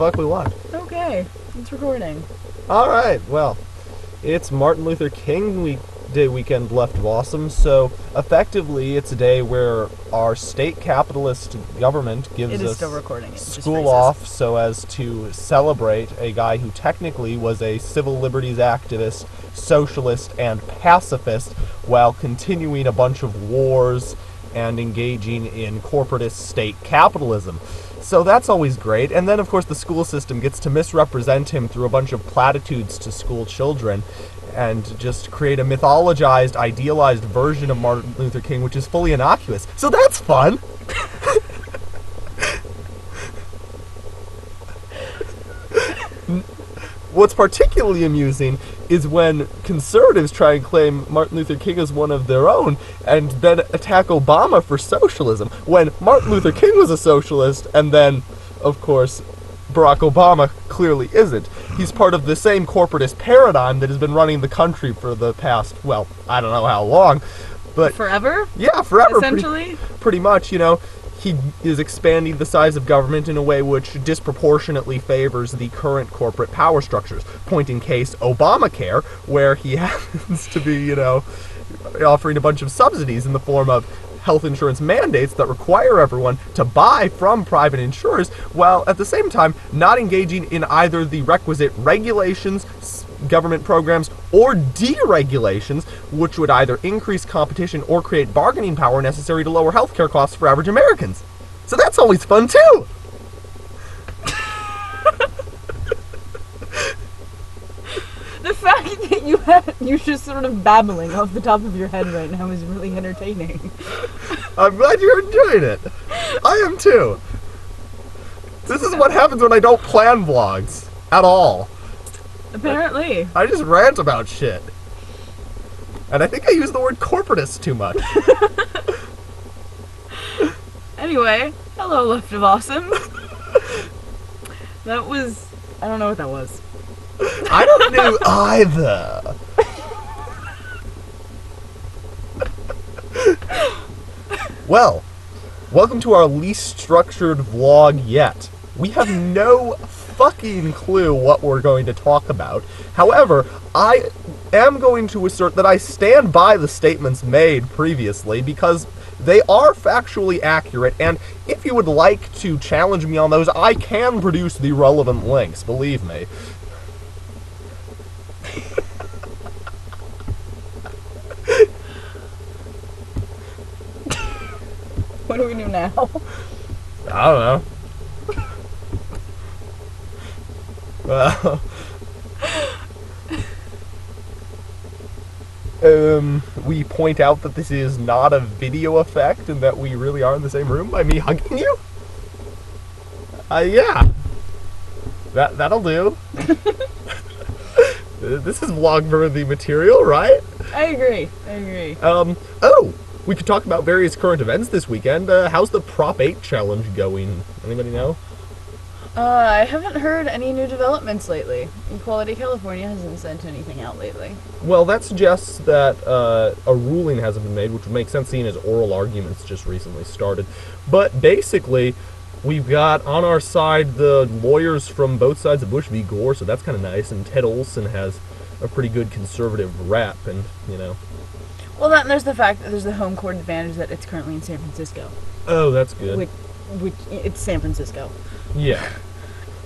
Fuck we want. Okay, it's recording. Alright, well, it's Martin Luther King Day weekend Leftofawesome, so effectively it's a day where our state capitalist government gives It is us still recording. It's just school racist. off so as to celebrate a guy who technically was a civil liberties activist, socialist, and pacifist while continuing a bunch of wars and engaging in corporatist state capitalism. So that's always great. And then, of course, the school system gets to misrepresent him through a bunch of platitudes to school children and just create a mythologized, idealized version of Martin Luther King, which is fully innocuous. So that's fun! What's particularly amusing is when conservatives try and claim Martin Luther King as one of their own and then attack Obama for socialism, when Martin Luther King was a socialist and then, of course, Barack Obama clearly isn't. He's part of the same corporatist paradigm that has been running the country for the past, well, I don't know how long, but... Forever? Yeah, forever. Essentially? Pretty much, you know. He is expanding the size of government in a way which disproportionately favors the current corporate power structures. Point in case, Obamacare, where he happens to be, you know, offering a bunch of subsidies in the form of health insurance mandates that require everyone to buy from private insurers, while at the same time not engaging in either the requisite regulations, government programs, or deregulations, which would either increase competition or create bargaining power necessary to lower healthcare costs for average Americans. So that's always fun too! The fact that you're just sort of babbling off the top of your head right now is really entertaining. I'm glad you're enjoying it. I am too. This is what happens when I don't plan vlogs. At all. Apparently. I just rant about shit. And I think I use the word corporatist too much. Anyway, hello, Leftofawesome. That was... I don't know what that was. I don't know either. Well, welcome to our least structured vlog yet. We have no fucking clue what we're going to talk about. However, I am going to assert that I stand by the statements made previously because they are factually accurate, and if you would like to challenge me on those, I can produce the relevant links, believe me. What do we do now? I don't know. Well, we point out that this is not a video effect and that we really are in the same room by me hugging you? Yeah. That'll do. This is vlog-worthy material, right? I agree. Oh! We could talk about various current events this weekend. How's the Prop 8 challenge going? Anybody know? I haven't heard any new developments lately. Equality California hasn't sent anything out lately. Well, that suggests that a ruling hasn't been made, which would make sense seeing as oral arguments just recently started. But basically, we've got on our side the lawyers from both sides of Bush v. Gore, so that's kind of nice, and Ted Olson has a pretty good conservative rep, and, you know. Well, that, and there's the fact that there's the home court advantage that it's currently in San Francisco. Oh, that's good. Which it's San Francisco. Yeah.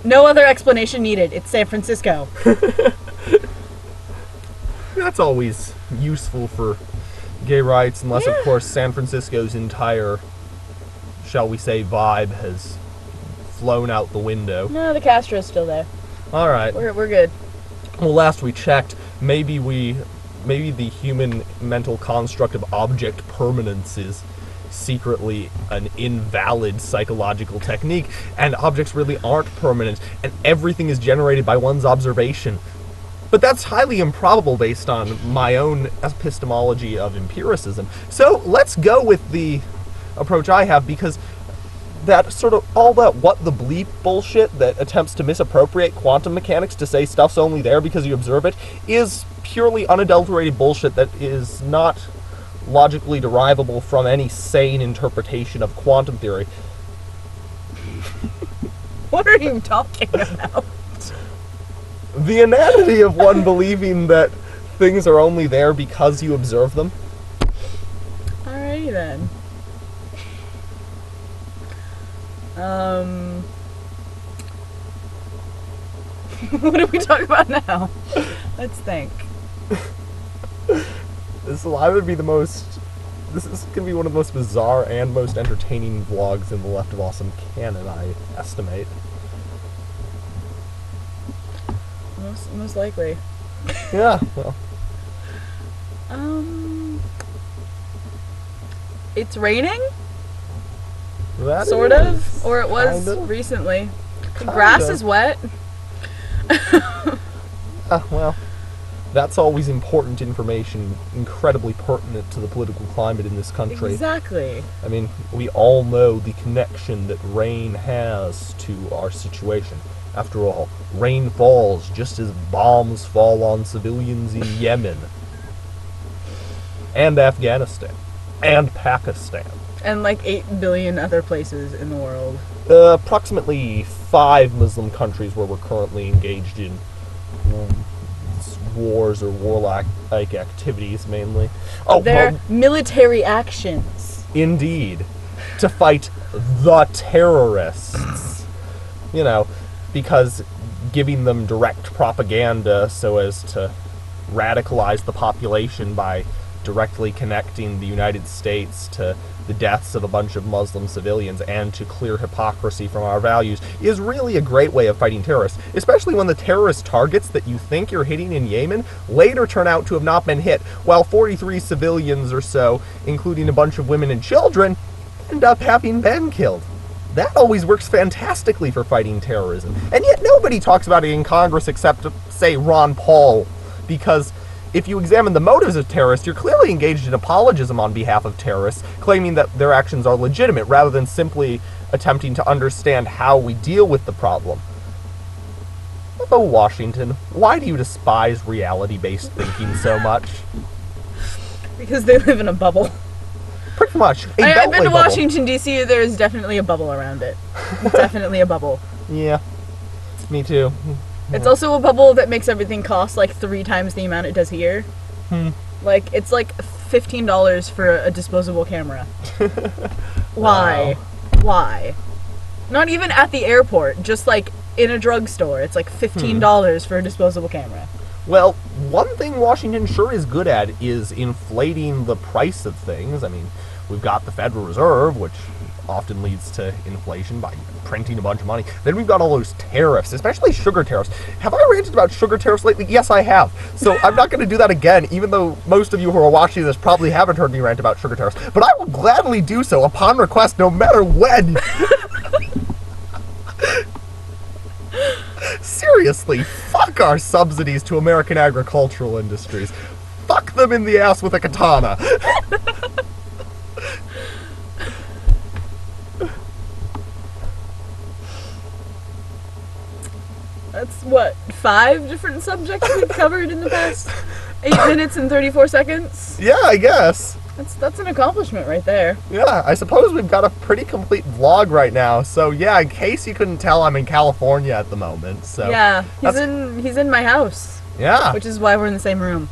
No other explanation needed. It's San Francisco. That's always useful for gay rights, unless, of course, San Francisco's entire, shall we say, vibe has flown out the window. No, the Castro's still there. All right. We're good. Well, last we checked, maybe the human mental construct of object permanence is secretly an invalid psychological technique, and objects really aren't permanent, and everything is generated by one's observation. But that's highly improbable based on my own epistemology of empiricism. So let's go with the approach I have, because that sort of all that what the bleep bullshit that attempts to misappropriate quantum mechanics to say stuff's only there because you observe it is purely unadulterated bullshit that is not logically derivable from any sane interpretation of quantum theory. What are you talking about? The inanity of one believing that things are only there because you observe them. Alrighty then. What do we talk about now? Let's think. This is gonna be one of the most bizarre and most entertaining vlogs in the Left of Awesome canon, I estimate. Most likely. Yeah, well. It's raining? That Sort is of. Or it was kind of. recently. The Kind grass of. is wet. Well, that's always important information, incredibly pertinent to the political climate in this country. Exactly. I mean, we all know the connection that rain has to our situation. After all, rain falls just as bombs fall on civilians in Yemen. And Afghanistan. And Pakistan. And like 8 billion other places in the world. Approximately 5 Muslim countries where we're currently engaged in wars or warlike activities, mainly. Oh, They're well, military actions. indeed. To fight the terrorists. You know, because giving them direct propaganda so as to radicalize the population by directly connecting the United States to the deaths of a bunch of Muslim civilians and to clear hypocrisy from our values is really a great way of fighting terrorists, especially when the terrorist targets that you think you're hitting in Yemen later turn out to have not been hit, while 43 civilians or so, including a bunch of women and children, end up having been killed. That always works fantastically for fighting terrorism. And yet nobody talks about it in Congress except, say, Ron Paul, because if you examine the motives of terrorists, you're clearly engaged in apologism on behalf of terrorists, claiming that their actions are legitimate, rather than simply attempting to understand how we deal with the problem. Oh, Washington, why do you despise reality-based thinking so much? Because they live in a bubble. Pretty much. I've been to Washington, D.C. There's definitely a bubble around it. Definitely a bubble. Yeah, me too. It's also a bubble that makes everything cost like 3 times the amount it does here. Like, it's like $15 for a disposable camera. Why? Wow. Why? Not even at the airport, just like in a drugstore. It's like $15 for a disposable camera. Well, one thing Washington sure is good at is inflating the price of things. I mean, we've got the Federal Reserve, which often leads to inflation by printing a bunch of money. Then we've got all those tariffs, especially sugar tariffs. Have I ranted about sugar tariffs lately? Yes, I have. So I'm not going to do that again, even though most of you who are watching this probably haven't heard me rant about sugar tariffs. But I will gladly do so upon request, no matter when. Seriously, fuck our subsidies to American agricultural industries. Fuck them in the ass with a katana. That's what, 5 different subjects we've covered in the past 8 minutes and 34 seconds? Yeah, I guess. That's an accomplishment right there. Yeah, I suppose we've got a pretty complete vlog right now. So yeah, in case you couldn't tell, I'm in California at the moment. So yeah, he's in my house. Yeah. Which is why we're in the same room.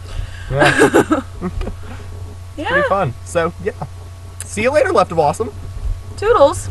Yeah. Yeah. Pretty fun. So yeah. See you later, Left of Awesome. Toodles.